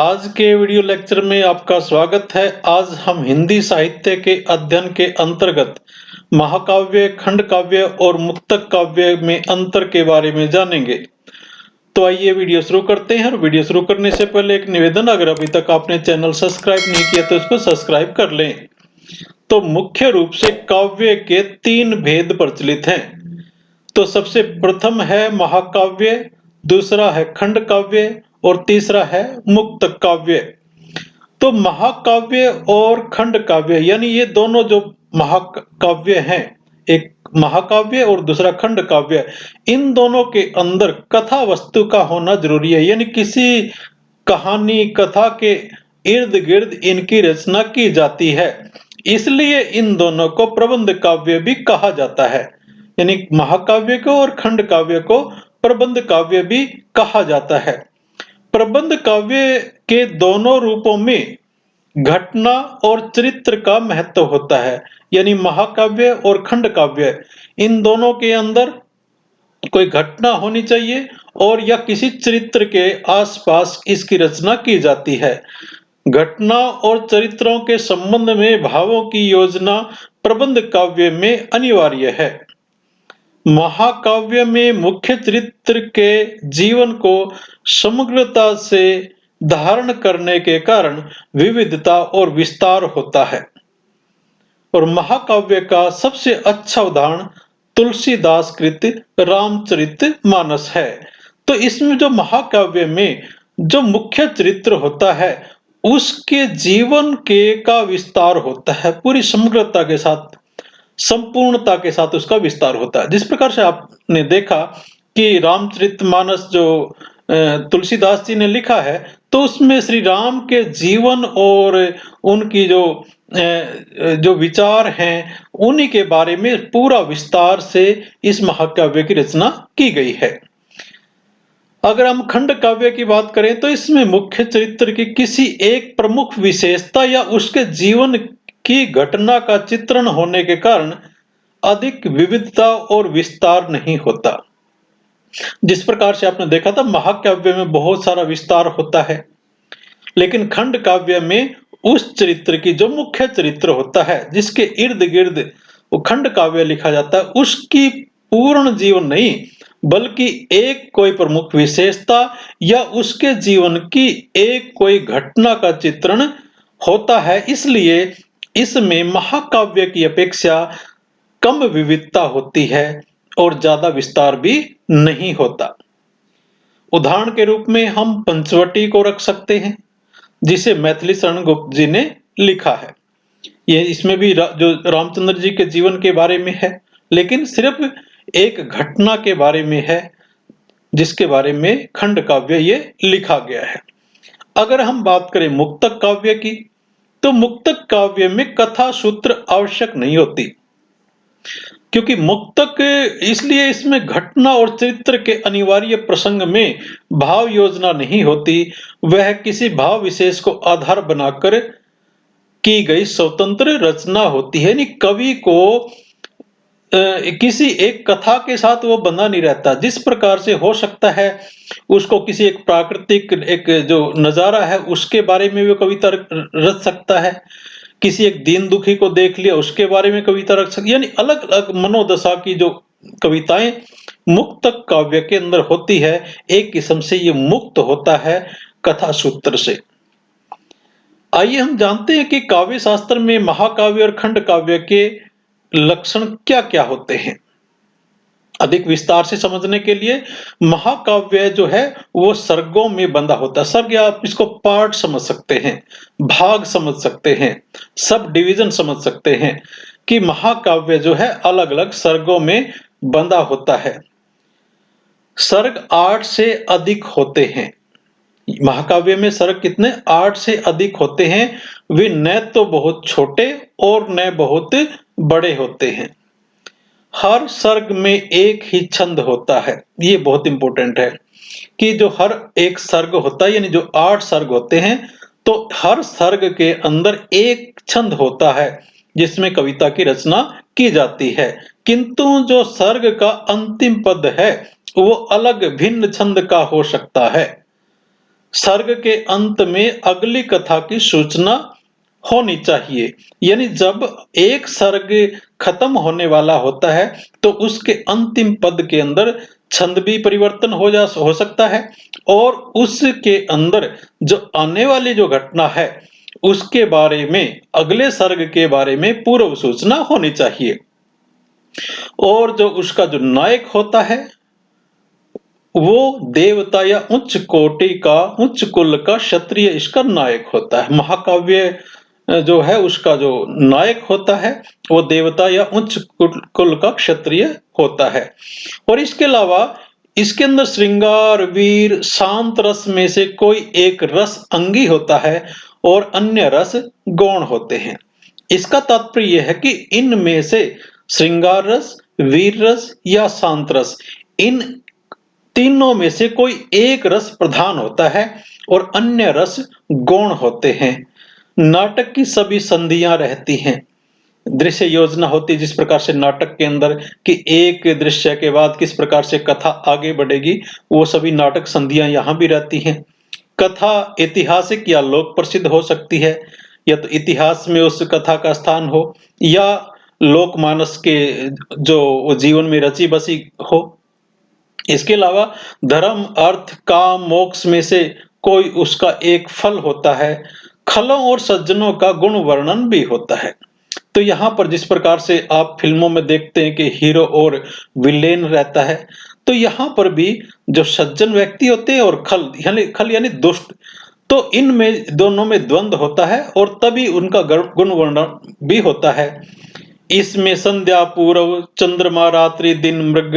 आज के video lecture में आपका स्वागत है। आज हम हिंदी साहित्य के अध्ययन के अंतर्गत महाकाव्य, खंड काव्य और मुक्तक काव्य में अंतर के बारे में जानेंगे। तो आइए वीडियो शुरू करते हैं। और वीडियो शुरू करने से पहले एक निवेदन, अगर अभी तक आपने चैनल सब्सक्राइब नहीं किया तो इसको सब्सक्राइब कर लें। तो मुख्य रूप से काव्य के तीन भेद प्रचलित हैं। तो सबसे प्रथम है महाकाव्य, दूसरा है खंड काव्य और तीसरा है मुक्तक काव्य। तो महाकाव्य और खंड काव्य यानी ये दोनों जो महाकाव्य हैं, एक महाकाव्य और दूसरा खंड काव्य, इन दोनों के अंदर कथा वस्तु का होना जरूरी है। यानी किसी कहानी कथा के इर्द गिर्द इनकी रचना की जाती है, इसलिए इन दोनों को प्रबंध काव्य भी कहा जाता है। यानी महाकाव्य को और खंड काव्य को प्रबंध काव्य भी कहा जाता है। प्रबंध काव्य के दोनों रूपों में घटना और चरित्र का महत्व होता है। यानी महाकाव्य और खंड काव्य, इन दोनों के अंदर कोई घटना होनी चाहिए और या किसी चरित्र के आसपास इसकी रचना की जाती है। घटना और चरित्रों के संबंध में भावों की योजना प्रबंध काव्य में अनिवार्य है। महाकाव्य में मुख्य चरित्र के जीवन को समग्रता से धारण करने के कारण विविधता और विस्तार होता है। और महाकाव्य का सबसे अच्छा उदाहरण तुलसीदास कृत रामचरितमानस है। तो इसमें जो महाकाव्य में जो मुख्य चरित्र होता है, उसके जीवन के का विस्तार होता है, पूरी समग्रता के साथ, संपूर्णता के साथ उसका विस्तार होता है। जिस प्रकार से आपने देखा कि रामचरितमानस जो तुलसीदास जी ने लिखा है, तो उसमें श्री राम के जीवन और उनकी जो विचार हैं, उन्हीं के बारे में पूरा विस्तार से इस महाकाव्य की रचना की गई है। अगर हम खंड काव्य की बात करें तो इसमें मुख्य चरित्र की किसी एक प्रमुख विशेषता या उसके जीवन की घटना का चित्रण होने के कारण अधिक विविधता और विस्तार नहीं होता। जिस प्रकार से आपने देखा था महाकाव्य में बहुत सारा विस्तार होता है, लेकिन खंड काव्य में उस चरित्र की जो मुख्य चरित्र होता है, जिसके इर्द गिर्द वो खंड काव्य लिखा जाता है, उसकी पूर्ण जीवन नहीं बल्कि एक कोई प्रमुख विशेषता या उसके जीवन की एक कोई घटना का चित्रण होता है। इसलिए इसमें महाकाव्य की अपेक्षा कम विविधता होती है और ज्यादा विस्तार भी नहीं होता। उदाहरण के रूप में हम पंचवटी को रख सकते हैं, जिसे मैथिली शरण गुप्त जी ने लिखा है। ये इसमें भी जो रामचंद्र जी के जीवन के बारे में है, लेकिन सिर्फ एक घटना के बारे में है, जिसके बारे में खंड काव्य ये लिखा गया है। अगर हम बात करें मुक्तक काव्य की, तो मुक्तक काव्य में कथा सूत्र आवश्यक नहीं होती, क्योंकि मुक्तक इसलिए इसमें घटना और चरित्र के अनिवार्य प्रसंग में भाव योजना नहीं होती, वह किसी भाव विशेष को आधार बनाकर की गई स्वतंत्र रचना होती है। यानी कवि को किसी एक कथा के साथ वो बंधा नहीं रहता। जिस प्रकार से हो सकता है उसको किसी एक प्राकृतिक एक जो नजारा है उसके बारे में भी कविता रच सकता है, किसी एक दीन दुखी को देख लिया उसके बारे में कविता रख सकती, यानी अलग अलग मनोदशा की जो कविताएं मुक्तक काव्य के अंदर होती है, एक किस्म से ये मुक्त होता है कथा सूत्र से। आइए हम जानते हैं कि काव्य शास्त्र में महाकाव्य और खंड काव्य के लक्षण क्या क्या होते हैं। अधिक विस्तार से समझने के लिए महाकाव्य जो है वो सर्गों में बंधा होता है। सर्ग या आप इसको पार्ट समझ सकते हैं, भाग समझ सकते हैं, सब डिवीजन समझ सकते हैं कि महाकाव्य जो है अलग अलग सर्गों में बंधा होता है। सर्ग 8 से अधिक होते हैं। महाकाव्य में सर्ग कितने? 8 से अधिक होते हैं। वे न तो बहुत छोटे और न बहुत बड़े होते हैं। हर सर्ग में एक ही छंद होता है। ये बहुत इंपॉर्टेंट है कि जो हर एक सर्ग होता है, यानी जो 8 सर्ग होते हैं, तो हर सर्ग के अंदर एक छंद होता है जिसमें कविता की रचना की जाती है। किंतु जो सर्ग का अंतिम पद है वो अलग भिन्न छंद का हो सकता है। सर्ग के अंत में अगली कथा की सूचना होनी चाहिए। यानी जब एक सर्ग खत्म होने वाला होता है तो उसके अंतिम पद के अंदर छंद भी परिवर्तन हो सकता है और उसके अंदर जो आने वाली जो घटना है उसके बारे में, अगले सर्ग के बारे में पूर्व सूचना होनी चाहिए। और जो उसका जो नायक होता है वो देवता या उच्च कोटि का, उच्च कुल का क्षत्रिय इसका नायक होता है। महाकाव्य जो है उसका जो नायक होता है वो देवता या उच्च कुल का क्षत्रिय होता है। और इसके अलावा इसके अंदर श्रृंगार, वीर, शांत रस में से कोई एक रस अंगी होता है और अन्य रस गौण होते हैं। इसका तात्पर्य यह है कि इनमें से श्रृंगार रस, वीर रस या शांत रस, इन तीनों में से कोई एक रस प्रधान होता है और अन्य रस गौण होते हैं। नाटक की सभी संधियां रहती हैं। दृश्य योजना होती है जिस प्रकार से नाटक के अंदर कि एक दृश्य के बाद किस प्रकार से कथा आगे बढ़ेगी, वो सभी नाटक संधियां यहाँ भी रहती हैं। कथा ऐतिहासिक या लोक प्रसिद्ध हो सकती है, या तो इतिहास में उस कथा का स्थान हो या लोकमानस के जो जीवन में रची बसी हो। इसके अलावा धर्म, अर्थ, काम, मोक्ष में से कोई उसका एक फल होता है। खलों और सज्जनों का गुण वर्णन भी होता है। तो यहाँ पर जिस प्रकार से आप फिल्मों में देखते हैं कि हीरो और विलेन रहता है, तो यहाँ पर भी जो सज्जन व्यक्ति होते हैं और खल यानी दुष्ट, तो इनमें दोनों में द्वंद्व होता है और तभी उनका गुण वर्णन भी होता है। इसमें संध्या पूर्व, चंद्रमा, रात्रि, दिन, मृग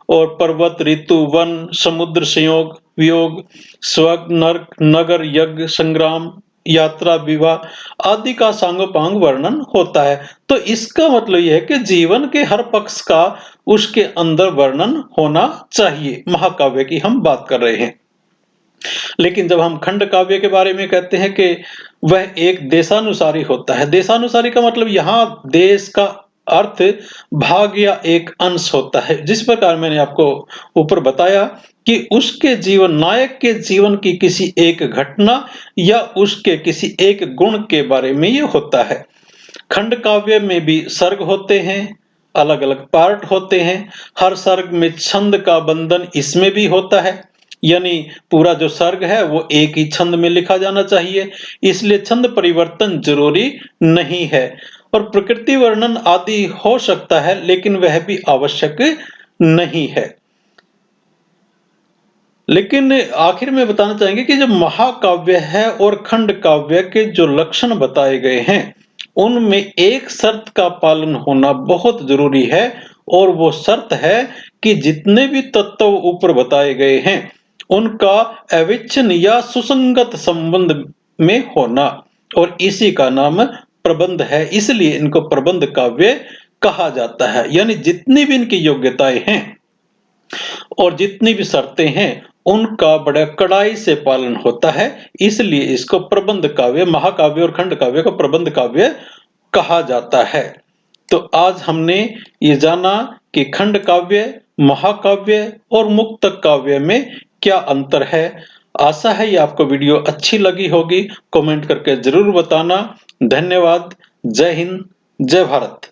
और पर्वत, ऋतु, वन, समुद्र, संयोग, वियोग, स्वर्ग, नरक, नगर, यज्ञ, संग्राम, यात्रा, विवाह आदि का सांगोपांग वर्णन होता है। तो इसका मतलब यह है कि जीवन के हर पक्ष का उसके अंदर वर्णन होना चाहिए। महाकाव्य की हम बात कर रहे हैं। लेकिन जब हम खंड काव्य के बारे में कहते हैं कि वह एक देशानुसारी होता है। देशानुसारी का मतलब यहाँ देश का अर्थ भाग या एक अंश होता है। जिस प्रकार मैंने आपको ऊपर बताया कि उसके जीवन, नायक के जीवन की किसी एक घटना या उसके किसी एक गुण के बारे में ये होता है। खंड काव्य में भी सर्ग होते हैं, अलग अलग पार्ट होते हैं। हर सर्ग में छंद का बंधन इसमें भी होता है, यानी पूरा जो सर्ग है वो एक ही छंद में लिखा जाना चाहिए, इसलिए छंद परिवर्तन जरूरी नहीं है। और प्रकृति वर्णन आदि हो सकता है लेकिन वह भी आवश्यक नहीं है। लेकिन आखिर में बताना चाहेंगे कि जो महाकाव्य है और खंड काव्य के जो लक्षण बताए गए हैं उनमें एक शर्त का पालन होना बहुत जरूरी है, और वो शर्त है कि जितने भी तत्व ऊपर बताए गए हैं उनका अविच्छिन्न या सुसंगत संबंध में होना, और इसी का नाम प्रबंध है। इसलिए इनको प्रबंध काव्य कहा जाता है। यानी जितनी भी इनकी योग्यताएं हैं और जितनी भी शर्तें हैं उनका बड़ा कड़ाई से पालन होता है, इसलिए इसको प्रबंध काव्य, महाकाव्य और खंड काव्य को प्रबंध काव्य कहा जाता है। तो आज हमने ये जाना कि खंड काव्य, महाकाव्य और मुक्तक काव्य में क्या अंतर है। आशा है ये आपको वीडियो अच्छी लगी होगी। कमेंट करके जरूर बताना। धन्यवाद। जय हिंद, जय भारत।